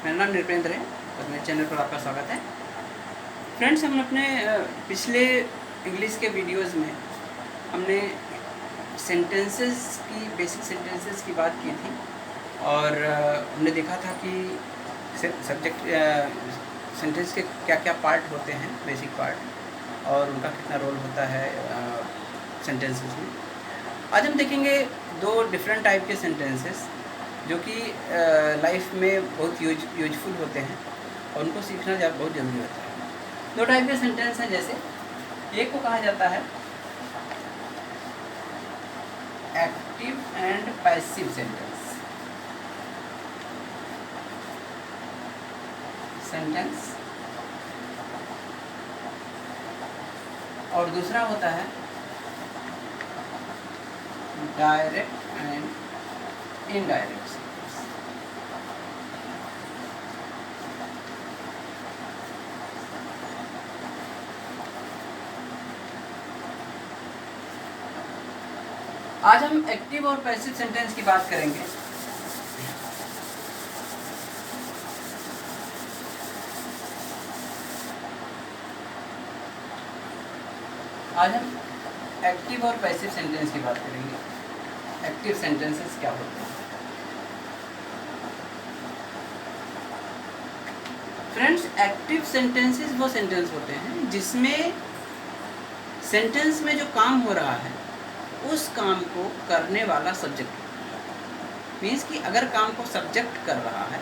मेरा नाम नृपेंद्र है और मेरे चैनल पर आपका स्वागत है। फ्रेंड्स, हम अपने पिछले इंग्लिश के वीडियोस में हमने सेंटेंसेस की बेसिक सेंटेंसेस की बात की थी और हमने देखा था कि सब्जेक्ट सेंटेंस के क्या क्या पार्ट होते हैं, बेसिक पार्ट, और उनका कितना रोल होता है सेंटेंसेस में। आज हम देखेंगे दो डिफरेंट टाइप के सेंटेंसेस जो कि लाइफ में बहुत यूजफुल होते हैं और उनको सीखना बहुत ज़रूरी होता है। दो टाइप के सेंटेंस हैं, जैसे एक को कहा जाता है एक्टिव एंड पैसिव सेंटेंस और दूसरा होता है डायरेक्ट एंड इनडायरेक्ट सेंटेंस। आज हम एक्टिव और पैसिव सेंटेंस की बात करेंगे। आज हम एक्टिव और पैसिव सेंटेंस की बात करेंगे। एक्टिव सेंटेंसेस क्या होते हैं? फ्रेंड्स, एक्टिव सेंटेंसेस वो सेंटेंस होते हैं जिसमें सेंटेंस में जो काम हो रहा है उस काम को करने वाला सब्जेक्ट, मीन्स कि अगर काम को सब्जेक्ट कर रहा है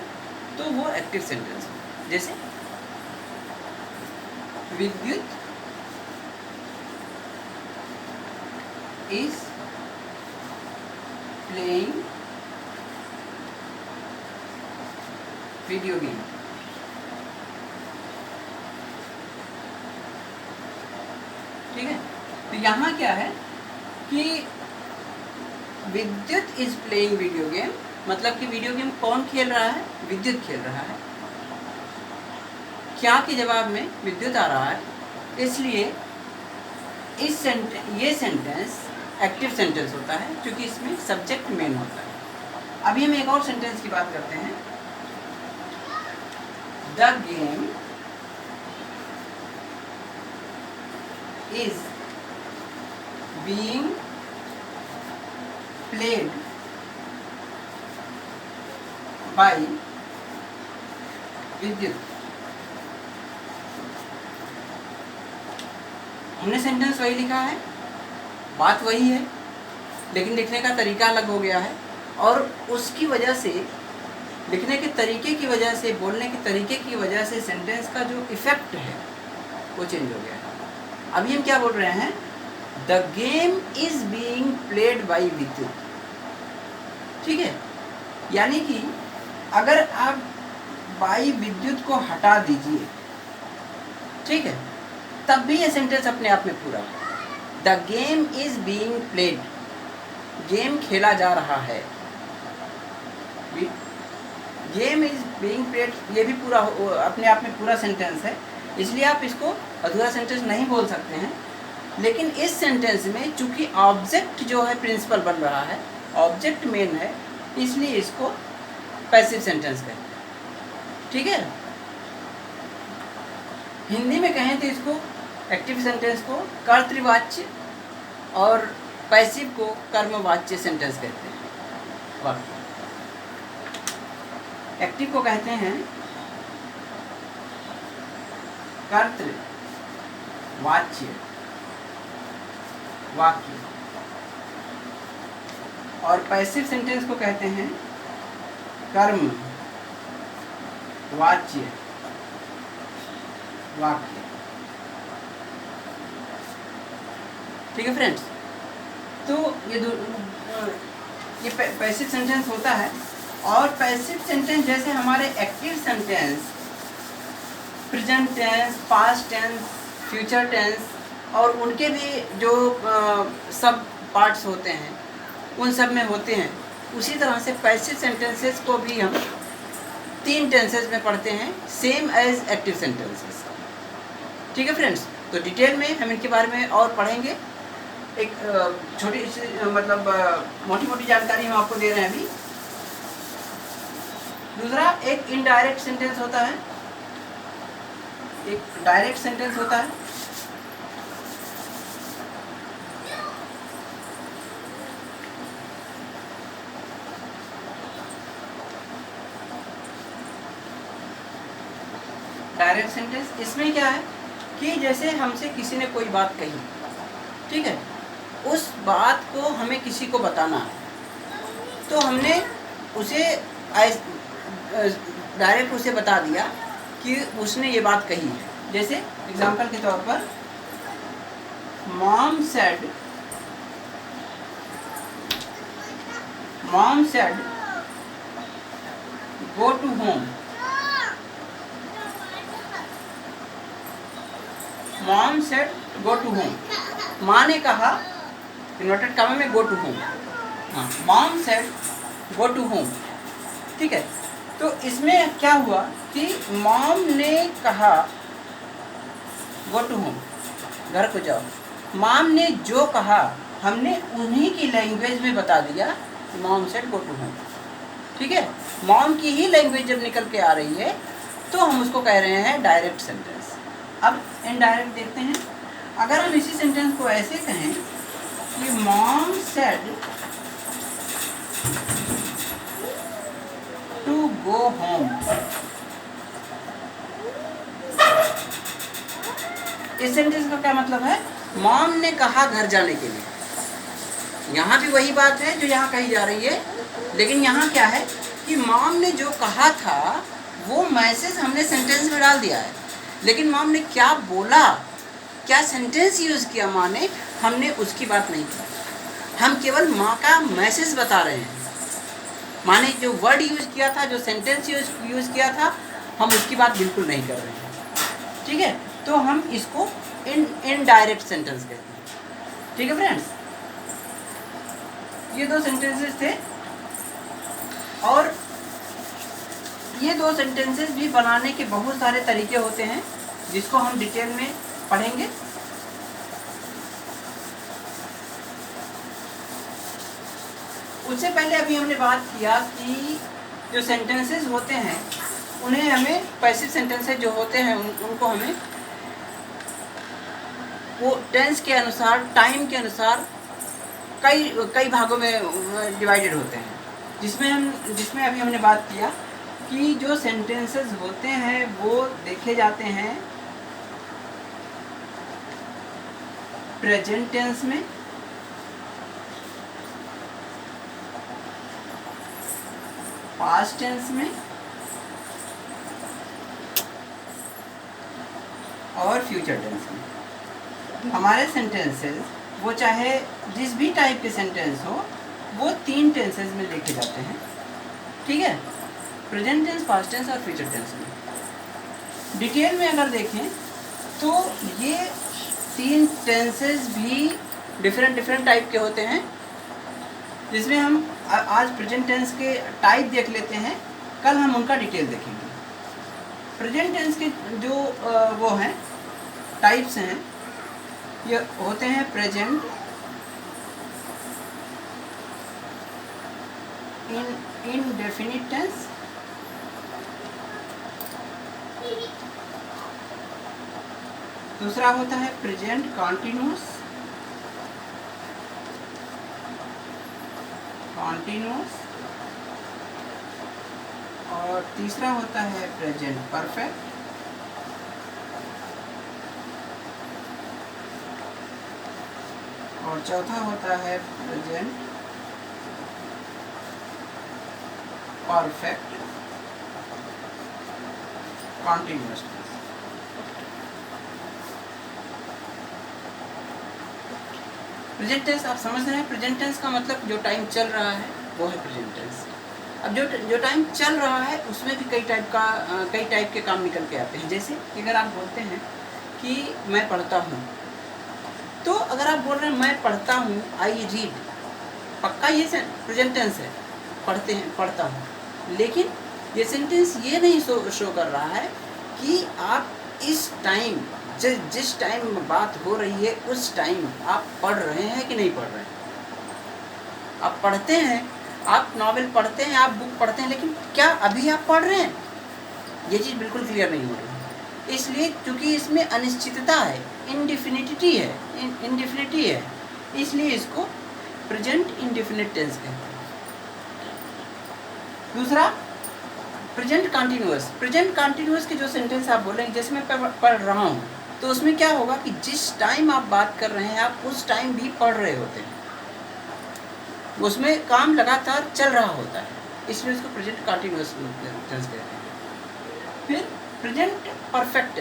तो वो एक्टिव सेंटेंस है। जैसे विद्युत इज प्लेइंग वीडियो गेम। ठीक है, तो यहाँ क्या है कि विद्युत इज प्लेइंग वीडियो गेम, मतलब कि वीडियो गेम कौन खेल रहा है? विद्युत खेल रहा है। क्या के जवाब में विद्युत आ रहा है, इसलिए ये सेंटेंस एक्टिव सेंटेंस होता है क्योंकि इसमें सब्जेक्ट मेन होता है। अभी हम एक और सेंटेंस की बात करते हैं। The game is being played by विद्युत। हमने सेंटेंस वही लिखा है, बात वही है, लेकिन लिखने का तरीका अलग हो गया है और उसकी वजह से, लिखने के तरीके की वजह से, बोलने के तरीके की वजह से सेंटेंस का जो इफेक्ट है वो चेंज हो गया है। अभी हम क्या बोल रहे हैं? The game is being played by विद्युत। ठीक है, यानी कि अगर आप बाय विद्युत को हटा दीजिए, ठीक है, तब भी ये सेंटेंस अपने आप में पूरा है। The game is being played, game खेला जा रहा है। गेम इज बीइंग प्लेड, ये भी पूरा अपने आप में पूरा सेंटेंस है, इसलिए आप इसको अधूरा सेंटेंस नहीं बोल सकते हैं। लेकिन इस सेंटेंस में चूंकि ऑब्जेक्ट जो है प्रिंसिपल बन रहा है, ऑब्जेक्ट मेन है, इसलिए इसको पैसिव सेंटेंस कहते हैं। ठीक है, हिंदी में कहें तो इसको एक्टिव सेंटेंस को कर्तृवाच्य और पैसिव को कर्मवाच्य सेंटेंस कहते हैं। वाक्य एक्टिव को कहते हैं कर्तृवाच्य वाक्य और पैसिव सेंटेंस को कहते हैं कर्म वाच्य वाक्य। ठीक है फ्रेंड्स, तो ये पैसिव सेंटेंस होता है। और पैसिव सेंटेंस जैसे हमारे active sentence present tense, past tense, future tense और उनके भी जो सब पार्ट्स होते हैं उन सब में होते हैं, उसी तरह से पैसिव सेंटेंसेस को भी हम 3 टेंसेस में पढ़ते हैं, सेम एज एक्टिव सेंटेंसेस। ठीक है फ्रेंड्स, तो डिटेल में हम इनके बारे में और पढ़ेंगे। एक छोटी सी मतलब मोटी मोटी जानकारी हम आपको दे रहे हैं अभी। दूसरा एक इनडायरेक्ट सेंटेंस होता है, एक डायरेक्ट सेंटेंस होता है। डायरेक्ट सेंटेंस, इसमें क्या है कि जैसे हमसे किसी ने कोई बात कही, ठीक है, उस बात को हमें किसी को बताना है, तो हमने उसे डायरेक्ट उसे बता दिया कि उसने ये बात कही है। जैसे एग्जांपल के तौर पर, mom said go to home. Mom said go to home, माँ ने कहा, इन्वर्टेड कॉमा में, गो टू होम। हाँ, mom said go to home, ठीक है। तो इसमें क्या हुआ कि मॉम ने कहा गो टू होम, घर को जाओ। मॉम ने जो कहा हमने उन्हीं की लैंग्वेज में बता दिया, mom said go to home, ठीक है। मॉम की ही लैंग्वेज जब निकल के आ रही है तो हम उसको कह रहे हैं डायरेक्ट सेंटेंस। अब इनडायरेक्ट देखते हैं। अगर हम इसी सेंटेंस को ऐसे कहें कि mom said to go home, इस सेंटेंस का क्या मतलब है? मॉम ने कहा घर जाने के लिए। यहाँ भी वही बात है जो यहाँ कही जा रही है, लेकिन यहाँ क्या है कि मॉम ने जो कहा था वो मैसेज हमने सेंटेंस में डाल दिया है, लेकिन मॉम ने क्या बोला, क्या सेंटेंस यूज़ किया माँ ने, हमने उसकी बात नहीं की। हम केवल माँ का मैसेज बता रहे हैं। माँ ने जो वर्ड यूज़ किया था, जो सेंटेंस यूज़ किया था, हम उसकी बात बिल्कुल नहीं कर रहे हैं, ठीक है। तो हम इसको इनडायरेक्ट सेंटेंस कहते हैं, ठीक है फ्रेंड्स। ये दो सेंटेंसेस थे, और ये दो सेंटेंसेस भी बनाने के बहुत सारे तरीके होते हैं जिसको हम डिटेल में पढ़ेंगे। उससे पहले अभी हमने बात किया कि जो सेंटेंसेस होते हैं उन्हें हमें, पैसिव सेंटेंसेस जो होते हैं उनको हमें वो टेंस के अनुसार, टाइम के अनुसार कई भागों में डिवाइडेड होते हैं, जिसमें अभी हमने बात किया कि जो सेंटेंसेस होते हैं वो देखे जाते हैं प्रेजेंट टेंस में, पास्ट टेंस में और फ्यूचर टेंस में। हमारे सेंटेंसेस वो चाहे जिस भी टाइप के सेंटेंस हो, वो 3 टेंसेस में देखे जाते हैं, ठीक है, प्रेजेंट टेंस, पास्ट टेंस और फ्यूचर टेंस में। डिटेल में अगर देखें तो ये 3 टेंसेस भी डिफरेंट टाइप के होते हैं, जिसमें हम आज प्रेजेंट टेंस के टाइप देख लेते हैं, कल हम उनका डिटेल देखेंगे। प्रेजेंट टेंस के जो वो हैं टाइप्स हैं, ये होते हैं प्रेजेंट, इनडेफिनिट टेंस, दूसरा होता है प्रेजेंट कॉन्टिन्यूअस, और तीसरा होता है प्रेजेंट परफेक्ट, और चौथा होता है present perfect continuous. Present tense आप समझ रहे हैं? प्रेजेंट टेंस का मतलब जो टाइम चल रहा है वो है प्रेजेंट टेंस। अब जो टाइम चल रहा है उसमें भी कई टाइप के काम निकल के आते हैं। जैसे अगर आप बोलते हैं कि मैं पढ़ता हूँ, तो अगर आप बोल रहे हैं मैं पढ़ता हूँ, आई रीड, पक्का ये प्रेजेंट टेंस है, पढ़ते हैं, पढ़ता हूँ, लेकिन ये सेंटेंस ये नहीं शो कर रहा है कि आप इस टाइम, जिस टाइम बात हो रही है उस टाइम आप पढ़ रहे हैं कि नहीं पढ़ रहे हैं। आप पढ़ते हैं, आप नॉवेल पढ़ते हैं, आप बुक पढ़ते हैं, लेकिन क्या अभी आप पढ़ रहे हैं? ये चीज़ बिल्कुल क्लियर नहीं हो रही। इसलिए क्योंकि इसमें अनिश्चितता है, इंडिफिनिटी है, इसलिए इसको प्रेजेंट इंडेफिनिट टेंस कहते हैं। दूसरा प्रेजेंट कंटिन्यूअस के जो सेंटेंस आप बोलेंगे, जैसे मैं पढ़ रहा हूँ, तो उसमें क्या होगा कि जिस टाइम आप बात कर रहे हैं आप उस टाइम भी पढ़ रहे होते हैं, उसमें काम लगातार चल रहा होता है, इसलिए उसको प्रेजेंट कंटिन्यूअस टेंस कहते हैं। फिर प्रेजेंट परफेक्ट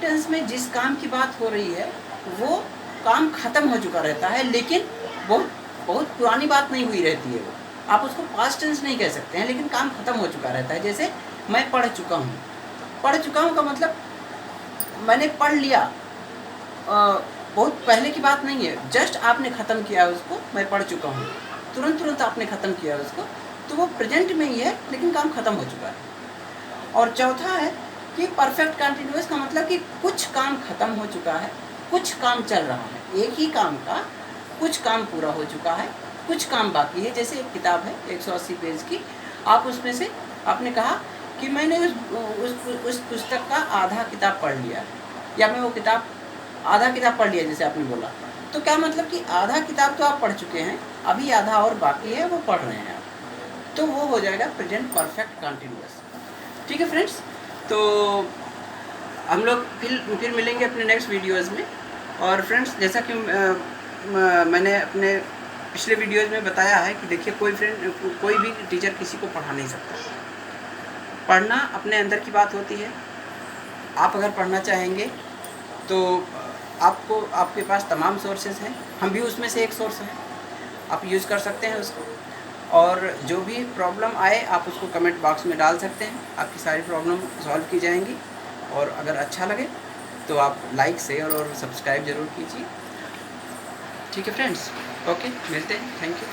टेंस में जिस काम की बात हो रही है वो काम खत्म हो चुका रहता है, लेकिन बहुत पुरानी बात नहीं हुई रहती है वो, आप उसको पास्ट टेंस नहीं कह सकते हैं, लेकिन काम खत्म हो चुका रहता है। जैसे मैं पढ़ चुका हूँ का मतलब मैंने पढ़ लिया, बहुत पहले की बात नहीं है, जस्ट आपने ख़त्म किया उसको, मैं पढ़ चुका हूँ, तुरंत आपने ख़त्म किया उसको, तो वो प्रेजेंट में ही है, लेकिन काम ख़त्म हो चुका है। और चौथा है कि परफेक्ट कंटिन्यूअस का मतलब कि कुछ काम खत्म हो चुका है, कुछ काम चल रहा है, एक ही काम का कुछ काम पूरा हो चुका है, कुछ काम बाकी है। जैसे एक किताब है 180 पेज की, आप उसमें से आपने कहा कि मैंने उस पुस्तक का आधा किताब पढ़ लिया है, या मैं वो किताब आधा किताब पढ़ लिया जैसे आपने बोला, तो क्या मतलब कि आधा किताब तो आप पढ़ चुके हैं, अभी आधा और बाकी है, वो पढ़ रहे हैं आप, तो वो हो जाएगा प्रेजेंट परफेक्ट कंटिन्यूअस। ठीक है फ्रेंड्स, तो हम लोग फिर मिलेंगे अपने नेक्स्ट वीडियोज़ में। और फ्रेंड्स, जैसा कि मैंने अपने पिछले वीडियोज़ में बताया है कि देखिए कोई भी टीचर किसी को पढ़ा नहीं सकता, पढ़ना अपने अंदर की बात होती है। आप अगर पढ़ना चाहेंगे तो आपके पास तमाम सोर्सेज हैं, हम भी उसमें से एक सोर्स हैं, आप यूज़ कर सकते हैं उसको, और जो भी प्रॉब्लम आए आप उसको कमेंट बॉक्स में डाल सकते हैं, आपकी सारी प्रॉब्लम सॉल्व की जाएंगी। और अगर अच्छा लगे तो आप लाइक, शेयर और सब्सक्राइब ज़रूर कीजिए। ठीक है फ्रेंड्स, ओके, मिलते हैं, थैंक यू।